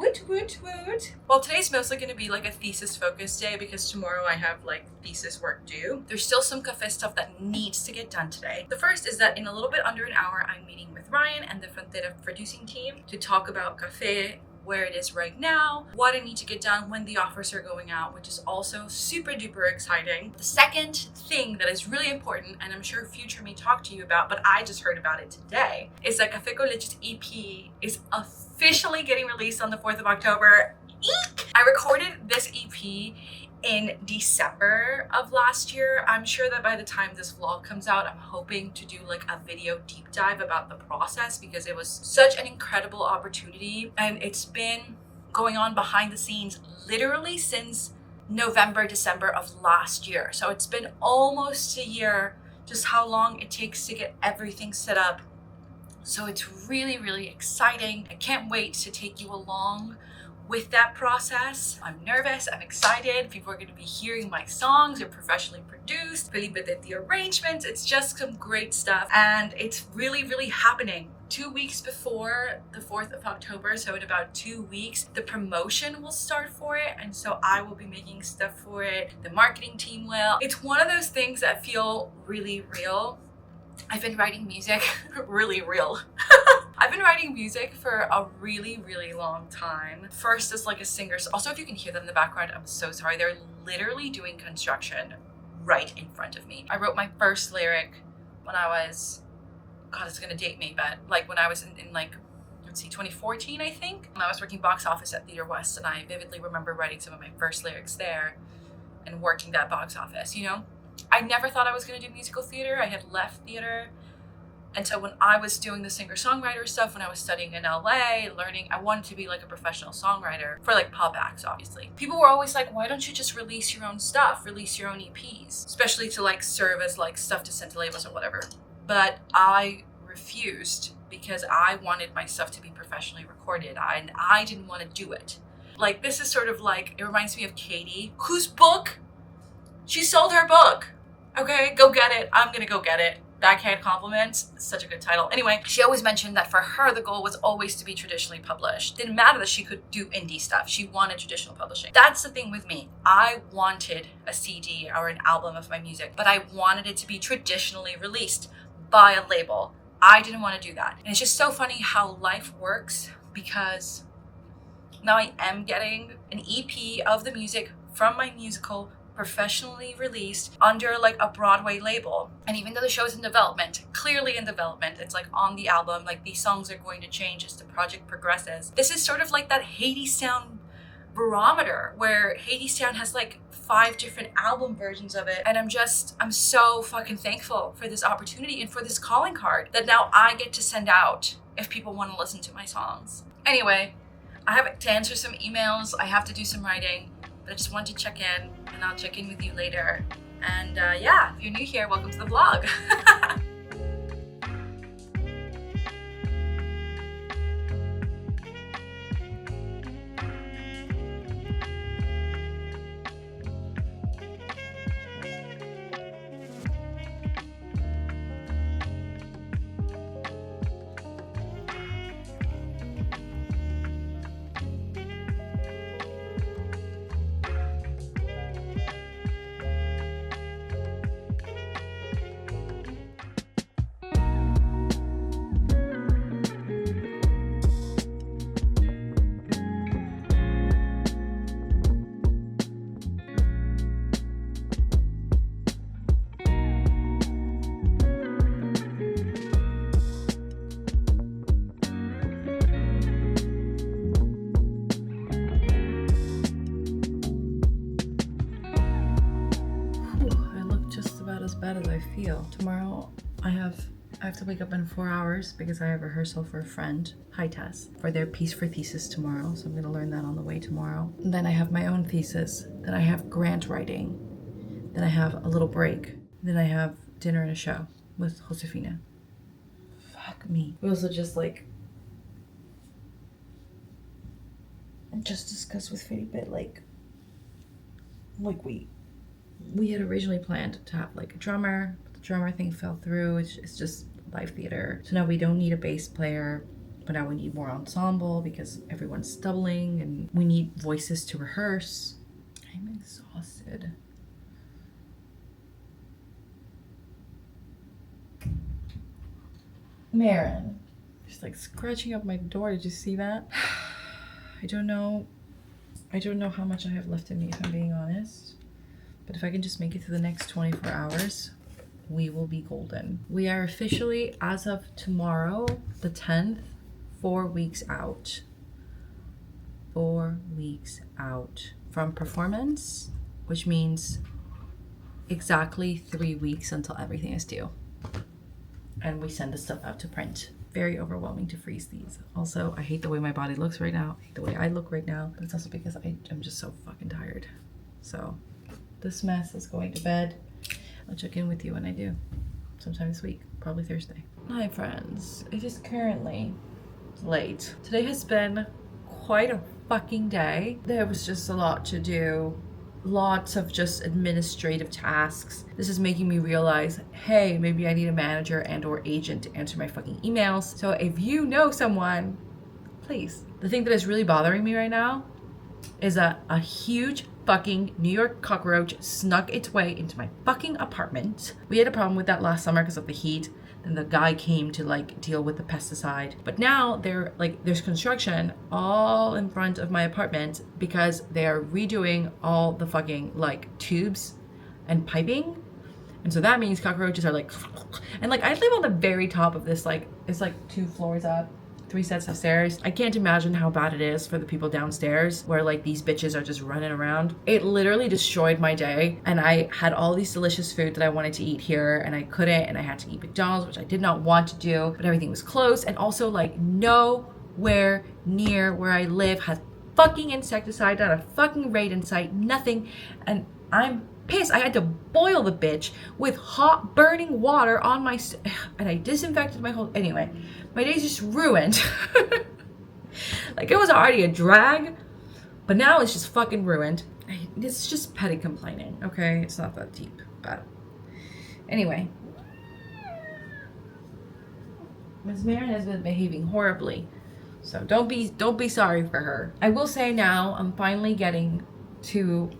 Woot, woot, woot. Well, today's mostly going to be like a thesis focused day because tomorrow I have like thesis work due. There's still some Café stuff that needs to get done today. The first is that in a little bit under an hour, I'm meeting with Ryan and the Frontera producing team to talk about Café, where it is right now, what I need to get done when the offers are going out, which is also super duper exciting. The second thing that is really important, and I'm sure future me talk to you about, but I just heard about it today, is that Café con Leche's EP is officially getting released on the 4th of October. Eek! I recorded this EP in December of last year. I'm sure that by the time this vlog comes out, I'm hoping to do like a video deep dive about the process because it was such an incredible opportunity and it's been going on behind the scenes literally since November, December of last year. So it's been almost a year, just how long it takes to get everything set up. So it's really, really exciting. I can't wait to take you along with that process. I'm nervous, I'm excited. People are going to be hearing my songs. They're professionally produced. Felipe did the arrangements. It's just some great stuff. And it's really, really happening. 2 weeks before the 4th of October, so in about 2 weeks, the promotion will start for it. And so I will be making stuff for it. The marketing team will. It's one of those things that feel really real. I've been writing music, really real. I've been writing music for a really, really long time. First as like a singer. Also, if you can hear them in the background, I'm so sorry. They're literally doing construction right in front of me. I wrote my first lyric when I was, God, it's gonna date me, but like when I was in like, let's see, 2014, I think. I was working box office at Theater West and I vividly remember writing some of my first lyrics there and working that box office, you know? I never thought I was gonna do musical theater. I had left theater. And so when I was doing the singer-songwriter stuff, when I was studying in LA, learning, I wanted to be like a professional songwriter for like pop acts, obviously. People were always like, why don't you just release your own stuff, release your own EPs, especially to like serve as like stuff to send to labels or whatever. But I refused because I wanted my stuff to be professionally recorded and I didn't want to do it. Like this is sort of like, it reminds me of Katie, whose book, she sold her book. Okay, go get it. I'm gonna go get it. Backhand Compliments, such a good title. Anyway, she always mentioned that for her, the goal was always to be traditionally published. Didn't matter that she could do indie stuff. She wanted traditional publishing. That's the thing with me. I wanted a CD or an album of my music, but I wanted it to be traditionally released by a label. I didn't want to do that. And it's just so funny how life works because now I am getting an EP of the music from my musical professionally released under like a Broadway label. And even though the show is in development, clearly in development, it's like on the album, like these songs are going to change as the project progresses. This is sort of like that Hadestown barometer where Hadestown has like 5 different album versions of it. And I'm so fucking thankful for this opportunity and for this calling card that now I get to send out if people want to listen to my songs. Anyway, I have to answer some emails. I have to do some writing. I just wanted to check in and I'll check in with you later. And yeah, if you're new here, welcome to the vlog. Bad as I feel. Tomorrow I have to wake up in 4 hours because I have rehearsal for a friend, hi Tess, for their piece for thesis tomorrow. So I'm gonna learn that on the way tomorrow. And then I have my own thesis. Then I have grant writing. Then I have a little break. Then I have dinner and a show with Josefina. Fuck me. We also just discussed with Felipe like we had originally planned to have like a drummer, but the drummer thing fell through. It's just live theater. So now we don't need a bass player. But now we need more ensemble because everyone's doubling and we need voices to rehearse. I'm exhausted. Marin. She's like scratching up my door. Did you see that? I don't know how much I have left in me, if I'm being honest. But if I can just make it through the next 24 hours, we will be golden. We are officially, as of tomorrow, the 10th, 4 weeks out. 4 weeks out from performance, which means exactly 3 weeks until everything is due. And we send the stuff out to print. Very overwhelming to freeze these. Also, I hate the way my body looks right now. I hate the way I look right now. But it's also because I'm just so fucking tired. So this mess is going to bed. I'll check in with you when I do. Sometime this week. Probably Thursday. Hi friends. It is currently late. Today has been quite a fucking day. There was just a lot to do. Lots of just administrative tasks. This is making me realize, hey, maybe I need a manager and or agent to answer my fucking emails. So if you know someone, please. The thing that is really bothering me right now is that a huge fucking New York cockroach snuck its way into my fucking apartment. We had a problem with that last summer because of the heat. Then the guy came to like deal with the pesticide. But now there's construction all in front of my apartment because they are redoing all the fucking like tubes and piping. And so that means cockroaches are like, and like I live on the very top of this, like it's like 2 floors up, 3 sets of stairs. I can't imagine how bad it is for the people downstairs where like these bitches are just running around. It literally destroyed my day, and I had all these delicious food that I wanted to eat here and I couldn't, and I had to eat McDonald's, which I did not want to do, but everything was closed. And also like nowhere near where I live has fucking insecticide, not a fucking raid in sight, nothing. And I'm pissed. I had to boil the bitch with hot burning water on my and I disinfected my whole, anyway, my day's just ruined. Like it was already a drag, but now it's just fucking ruined. It's just petty complaining, okay? It's not that deep, but anyway. Ms. Marin has been behaving horribly, so don't be sorry for her. I will say now I'm finally getting to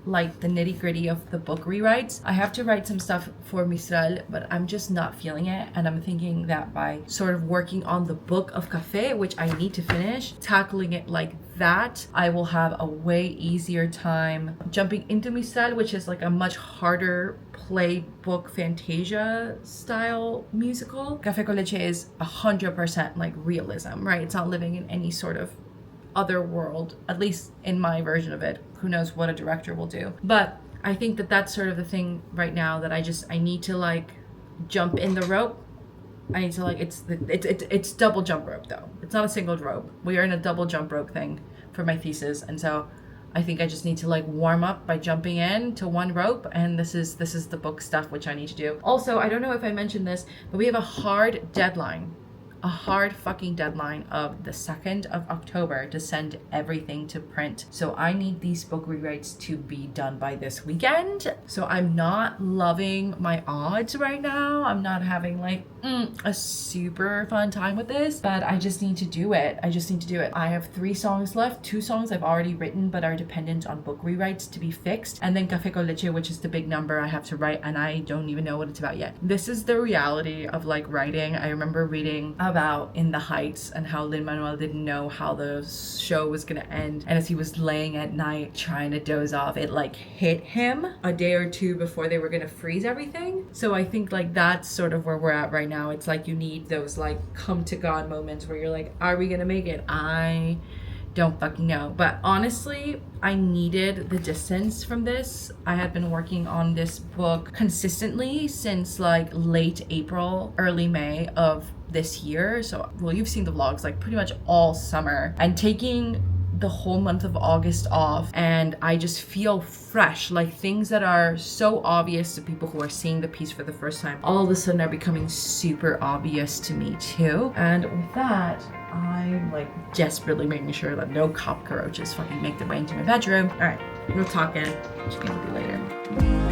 like the nitty-gritty of the book rewrites. I have to write some stuff for Mistral, but I'm just not feeling it, and I'm thinking that by sort of working on the book of Café, which I need to finish, tackling it like that, I will have a way easier time jumping into Mistral, which is like a much harder playbook Fantasia style musical. Café con Leche is 100% like realism, right? It's not living in any sort of other world, at least in my version of it. Who knows what a director will do. But I think that that's sort of the thing right now, that I need to like jump in the rope. I need to like, it's double jump rope though. It's not a single rope. We are in a double jump rope thing for my thesis. And so I think I just need to like warm up by jumping in to one rope, and this is the book stuff which I need to do. Also, I don't know if I mentioned this, but we have a hard deadline. A hard fucking deadline of the 2nd of October to send everything to print. So I need these book rewrites to be done by this weekend. So I'm not loving my odds right now. I'm not having like a super fun time with this, but I just need to do it. I have 3 songs left. 2 songs I've already written but are dependent on book rewrites to be fixed. And then Café con Leche, which is the big number I have to write, and I don't even know what it's about yet. This is the reality of like writing. I remember reading about In the Heights and how Lin-Manuel didn't know how the show was gonna end, and as he was laying at night trying to doze off, it like hit him a day or 2 before they were gonna freeze everything. So I think like that's sort of where we're at right now. It's like you need those like come to God moments where you're like, are we gonna make it? I don't fucking know. But honestly, I needed the distance from this. I had been working on this book consistently since like late April, early May of this year. So, well, you've seen the vlogs like pretty much all summer, and taking the whole month of August off, and I just feel fresh. Like things that are so obvious to people who are seeing the piece for the first time, all of a sudden are becoming super obvious to me too. And with that, I'm like desperately making sure that no cockroaches fucking make their way into my bedroom. All right, we're talking. Check in with you later.